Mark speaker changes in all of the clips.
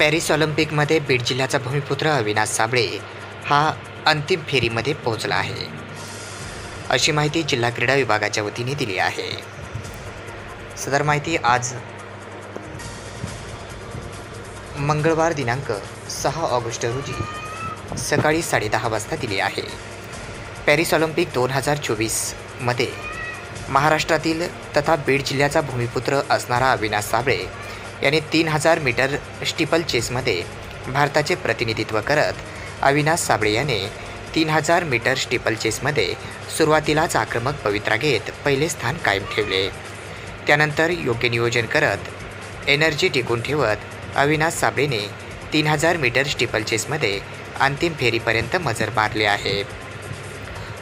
Speaker 1: Paris ऑलिम्पिकमध्ये बीड जिल्ह्याचा भूमिपुत्र अविनाश साबळे हा अंतिम फेरीमध्ये पोहोचला आहे, अशी माहिती जिल्हा क्रीडा विभागाच्या वतीने दिली आहे। सदर माहिती आज मंगळवार दिनांक 6 ऑगस्ट रोजी सकाळी 10:30 वाजता दिली आहे। पॅरिस ऑलिम्पिक 2024 मध्ये महाराष्ट्रातील तथा बीड जिल्ह्याचा भूमिपुत्र असणारा अविनाश साबळे याने 3000 मीटर स्टीपल चेसमध्ये भारताचे प्रतिनिधित्व करत अविनाश साबळे याने 3000 मीटर स्टीपल चेसमध्ये सुरुवातीलाच आक्रमक पवित्रा घेत पहिले स्थान कायम ठेवले। त्यानंतर योग्य नियोजन करत एनर्जी टिकून ठेवत अविनाश साबळेने 3000 मीटर स्टीपल चेसमध्ये अंतिम फेरीपर्यंत मजल मारली आहे।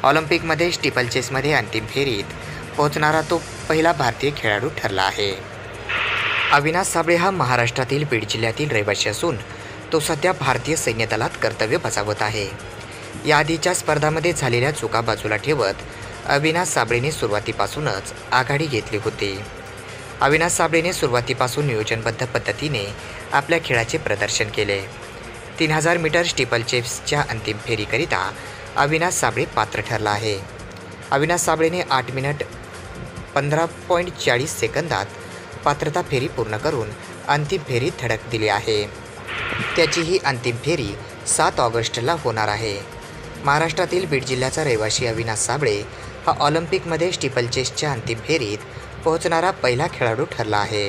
Speaker 1: ऑलिम्पिकमध्ये स्टीपल चेसमध्ये अंतिम फेरीत पोहोचणारा तो पहिला भारतीय खेळाडू ठरला आहे। अविनाश साबळे हा महाराष्ट्रातील बीड जिल्ह्यातील रहिवासी असून तो सध्या भारतीय सैन्य दलात कर्तव्य बजावत आहे। याआधीच्या स्पर्धांमध्ये झालेल्या चुका बाजूला ठेवत अविनाश साबळेने सुरुवातीपासूनच आघाडी घेतली होती। अविनाश साबळेने सुरुवातीपासून नियोजनबद्ध पद्धतीने आपल्या खेळाचे प्रदर्शन केले। 3000 मीटर स्टीपल चेसच्या अंतिम फेरीकरिता अविनाश साबळे पात्र ठरला आहे। अविनाश साबळेने 8 मिनिट 15.40 सेकंदात पात्रता फेरी पूर्ण करून अंतिम फेरीत धडक दिली आहे। त्याची ही अंतिम फेरी 7 ऑगस्टला होणार आहे। महाराष्ट्रातील बीड जिल्ह्याचा रहिवासी अविनाश साबळे हा ऑलिम्पिकमध्ये स्टीपल चेसच्या अंतिम फेरीत पोहोचणारा पहिला खेळाडू ठरला आहे।